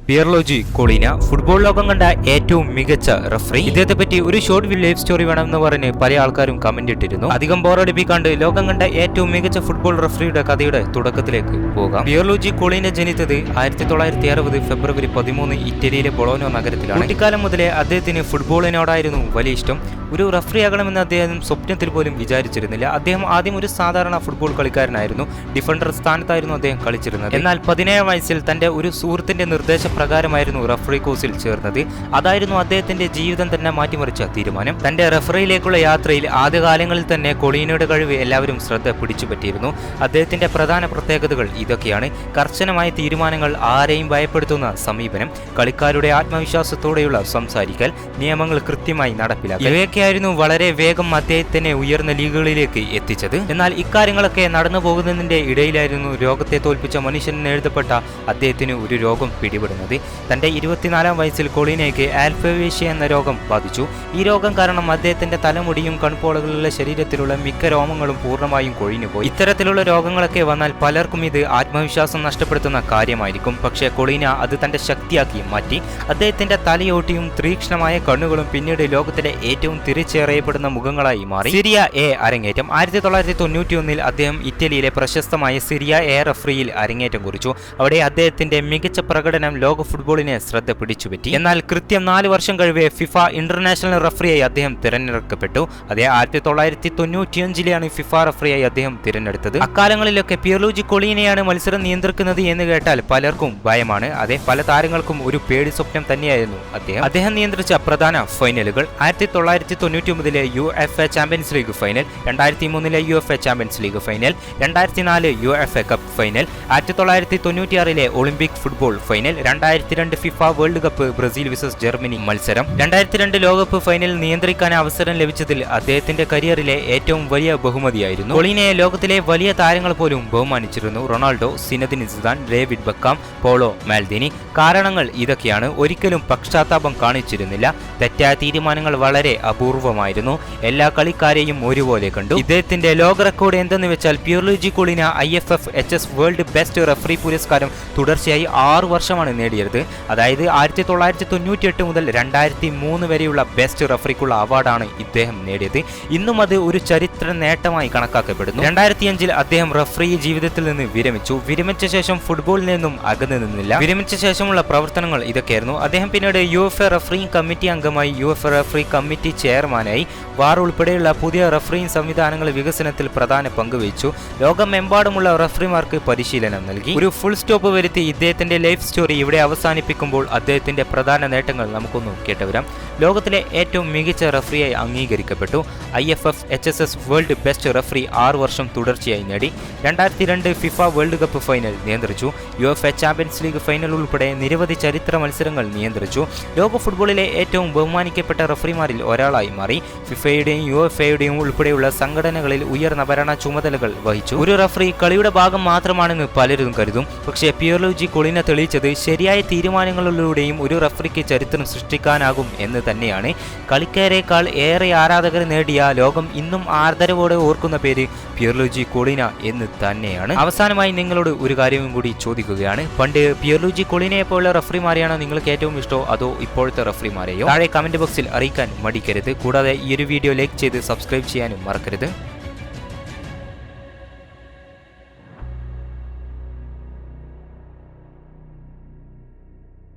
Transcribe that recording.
പിയർലോജി Collina football ലോകം കണ്ട ഏറ്റവും മികച്ച റഫറി. ഇദ്ദേഹത്തെ പറ്റി ഒരു ഷോർട്ട് ലൈഫ് സ്റ്റോറി വേണമെന്ന് പറഞ്ഞ് പല ആൾക്കാരും കമന്റ് ഇട്ടിരുന്നു. അധികം ബോറടിപ്പിക്കാണ്ട് ലോകം കണ്ട ഏറ്റവും മികച്ച ഫുട്ബോൾ റഫറിയുടെ കഥയുടെ തുടക്കത്തിലേക്ക് പോകാം. പിയർലോജി കൊളീന ജനിച്ചത് 1960 ഫെബ്രുവരി 13 ഇറ്റലിയിലെ ബൊളോനോ നഗരത്തിലാണ്. കുട്ടിക്കാലം മുതലേ അദ്ദേഹത്തിന് ഫുട്ബോളിനോടായിരുന്നു വലിയ ഇഷ്ടം. ഒരു റഫറി ആകണമെന്ന് അദ്ദേഹം സ്വപ്നത്തിൽ പോലും വിചാരിച്ചിരുന്നില്ല. അദ്ദേഹം ആദ്യം ഒരു സാധാരണ ഫുട്ബോൾ കളിക്കാരനായിരുന്നു. ഡിഫൻഡർ സ്ഥാനത്തായിരുന്നു അദ്ദേഹം കളിച്ചിരുന്നത്. എന്നാൽ 17 വയസ്സിൽ തന്റെ ഒരു സുഹൃത്തിന്റെ നിർദ്ദേശപ്രകാരമായിരുന്നു റഫറി കോഴ്സിൽ ചേർന്നത്. അതായിരുന്നു അദ്ദേഹത്തിന്റെ ജീവിതം തന്നെ മാറ്റിമറിച്ച തീരുമാനം. തന്റെ റഫറിയിലേക്കുള്ള യാത്രയിൽ ആദ്യകാലങ്ങളിൽ തന്നെ കൊളീനയുടെ കഴിവ് എല്ലാവരും ശ്രദ്ധ പിടിച്ചുപറ്റിയിരുന്നു. അദ്ദേഹത്തിന്റെ പ്രധാന പ്രത്യേകതകൾ ഇതൊക്കെയാണ്: കർശനമായ തീരുമാനങ്ങൾ, ആരെയും ഭയപ്പെടുത്തുന്ന സമീപനം, കളിക്കാരുടെ ആത്മവിശ്വാസത്തോടെയുള്ള സംസാരിക്കൽ, നിയമങ്ങൾ കൃത്യമായി നടപ്പിലാക്കൽ. ഇവയൊക്കെയായിരുന്നു വളരെ വേഗം അദ്ദേഹത്തിനെ ഉയർന്ന ലീഗുകളിലേക്ക് എത്തിച്ചത്. എന്നാൽ ഇക്കാര്യങ്ങളൊക്കെ നടന്നു പോകുന്നതിന്റെ ഇടയിലായിരുന്നു രോഗത്തെ തോൽപ്പിച്ച മനുഷ്യൻ എഴുതപ്പെട്ട അദ്ദേഹത്തിന് ഒരു രോഗം പിടിപെടുന്നത്. തന്റെ 24-ാം വയസ്സിൽ കൊളീനയ്ക്ക് ആൽഫവേഷ്യ എന്ന രോഗം ബാധിച്ചു. ഈ രോഗം കാരണം അദ്ദേഹത്തിന്റെ തലമുടിയും കൺപോളകളിലെ ശരീരത്തിലുള്ള മിക്ക രോമങ്ങളും പൂർണ്ണമായും കൊഴിഞ്ഞുപോയി. ഇത്തരത്തിലുള്ള രോഗങ്ങളൊക്കെ വന്നാൽ പലർക്കും ഇത് ആത്മവിശ്വാസം നഷ്ടപ്പെടുത്തുന്ന കാര്യമായിരിക്കും. പക്ഷേ കൊളീന അത് തന്റെ ശക്തിയാക്കി മാറ്റി. അദ്ദേഹത്തിന്റെ തലയോട്ടിയും തീക്ഷ്ണമായ കണ്ണുകളും പിന്നീട് ലോകത്തിലെ ഏറ്റവും തിരിച്ചറിയപ്പെടുന്ന മുഖങ്ങളായി മാറി. സിരിയ എ അരങ്ങേറ്റം. 1991 അദ്ദേഹം ഇറ്റലിയിലെ പ്രശസ്തമായ സിരിയ എ റഫറിയിൽ അരങ്ങേറ്റം കുറിച്ചു. അവിടെ അദ്ദേഹത്തിന്റെ മികച്ച പ്രകടനം ലോക ഫുട്ബോളിനെ ശ്രദ്ധ പിടിച്ചുപറ്റി. എന്നാൽ കൃത്യം 4 വർഷം കഴിവേ ഫിഫ ഇന്റർനാഷണൽ റഫറിയായി അദ്ദേഹം തിരഞ്ഞെടുക്കപ്പെട്ടു. അതേ 1995 ഫിഫ റഫറിയായി അദ്ദേഹം തിരഞ്ഞെടുത്തത്. അക്കാലങ്ങളിലൊക്കെ പിയർലോജി കൊളീനയാണ് മത്സരം നിയന്ത്രിക്കുന്നത് എന്ന് കേട്ടാൽ പലർക്കും ഭയമാണ്. അതെ, പല താരങ്ങൾക്കും ഒരു പേടി സ്വപ്നം തന്നെയായിരുന്നു അദ്ദേഹം നിയന്ത്രിച്ച പ്രധാന ഫൈനലുകൾ: 1999 UEFA champions league final, 2003 UEFA champions league final, 2004 UEFA cup final, 1996 Olympic football final, 2002 FIFA world cup Brazil visas Germany മത്സരം, 2002 ലോകകപ്പ് ഫൈനൽ നിയന്ത്രിക്കാൻ അവസരം ലഭിച്ചതിൽ അദ്ദേഹത്തിന്റെ കരിയറിലെ ഏറ്റവും വലിയ ബഹുമതിയായിരുന്നു. കൊളീനയെ ലോകത്തിലെ വലിയ താരങ്ങൾ പോലും ബഹുമാനിച്ചിരുന്നു: Ronaldo, Zinedine Zidane, David Beckham, Paolo Maldini. കാരണങ്ങൾ ഇതൊക്കെയാണ്: ഒരിക്കലും പക്ഷാതാപം കാണിച്ചിരുന്നില്ല, തെറ്റായ തീരുമാനങ്ങൾ വളരെ അപൂർവമായിരുന്നു, എല്ലാ കളിക്കാരെയും ഒരുപോലെ കണ്ടു. ഇദ്ദേഹത്തിന്റെ ലോക റെക്കോർഡ് എന്തെന്ന് വെച്ചാൽ പിയർലോജി Collina IFFHS world best referee പുരസ്കാരം തുടർച്ചയായി 6 വർഷമാണ് നേടിയത്. അതായത് 1998 മുതൽ 2003 വരെയുള്ള ബെസ്റ്റ് റഫറിക്കുള്ള അവാർഡാണ് ഇദ്ദേഹം നേടിയത്. ഇന്നും അത് ഒരു ചരിത്ര നേട്ടമായി കണക്കാക്കപ്പെടുന്നു. 2005 അദ്ദേഹം റഫറി ജീവിതത്തിൽ നിന്ന് വിരമിച്ചു. വിരമിച്ച ശേഷം ഫുട്ബോളിൽ നിന്നും അകന്നു നിന്നില്ല. വിരമിച്ച ശേഷമുള്ള പ്രവർത്തനങ്ങൾ ഇതൊക്കെയായിരുന്നു. അദ്ദേഹം പിന്നീട് UEFA റഫറിംഗ് കമ്മിറ്റി അംഗമായി, UEFA റഫറി കമ്മിറ്റി ചെയർമാനായി, വാർ ഉൾപ്പെടെയുള്ള പുതിയ റഫറിംഗ് സംവിധാനങ്ങളുടെ വികസനത്തിൽ പ്രധാന പങ്ക് വഹിച്ചു. ലോകമെമ്പാടുമുള്ള റഫറിമാർക്ക് പരിശീലനം നൽകി. ഒരു ഫുൾ സ്റ്റോപ്പ് വരുത്തി ഇദ്ദേഹത്തിന്റെ ലൈഫ് സ്റ്റോറി ഇവിടെ അവസാനിപ്പിക്കുമ്പോൾ അദ്ദേഹത്തിന്റെ പ്രധാന നേട്ടങ്ങൾ നമുക്കൊന്ന് കേട്ടുവരാം. ലോകത്തിലെ ഏറ്റവും മികച്ച റഫറിയായി അംഗീകരിക്കപ്പെട്ടു. IFFHS വേൾഡ് ബെസ്റ്റ് റഫറി 6 വർഷം തുടർച്ചയായി നേടി. 2002 ഫിഫ വേൾഡ് കപ്പ് ഫൈനൽ നിയന്ത്രിച്ചു. UEFA ചാമ്പ്യൻസ് ലീഗ് ഫൈനൽ ഉൾപ്പെടെ നിരവധി ചരിത്ര മത്സരങ്ങൾ നിയന്ത്രിച്ചു. ലോക ഫുട്ബോളിലെ ഏറ്റവും ബഹുമാനിക്കപ്പെട്ട റഫറിമാരിൽ ഒരാളായി മാറി. ഫിഫയുടെയും UEFAയുടെയും ഉൾപ്പെടെയുള്ള സംഘടനകളിൽ ഉയർന്ന ഭരണ ചുമതലകൾ വഹിച്ചു. ഒരു റഫറി കളിയുടെ ഭാഗം മാത്രമാണെന്ന് പലരും കരുതും. പക്ഷേ പിയർലോജി കൊളീന തെളിയിച്ചത് ശരിയായ തീരുമാനങ്ങളിലൂടെയും ഒരു റഫറിക്ക് ചരിത്രം സൃഷ്ടിക്കാനാകും എന്ന് തന്നെയാണ്. കളിക്കാരേക്കാൾ ഏറെ ആരാധകർ നേടിയ, ലോകം ഇന്നും ആദരവോടെ ഓർക്കുന്ന പേര് പിയർലോജി കൊളീന എന്ന് തന്നെയാണ്. അവസാനമായി നിങ്ങളോട് ഒരു കാര്യവും കൂടി ചോദിക്കുകയാണ്: പണ്ട് പിയർലോജി കൊളീനയെ പോലുള്ള റഫറിമാരെയാണോ നിങ്ങൾക്ക് ഏറ്റവും ഇഷ്ടോ, അതോ ഇപ്പോഴത്തെ റഫറിമാരെയോ? താഴെ കമന്റ് ബോക്സിൽ അറിയിക്കാൻ മടിക്കരുത്. കൂടാതെ ഈ ഒരു വീഡിയോ ലൈക്ക് ചെയ്ത് സബ്സ്ക്രൈബ് ചെയ്യാനും മറക്കരുത്.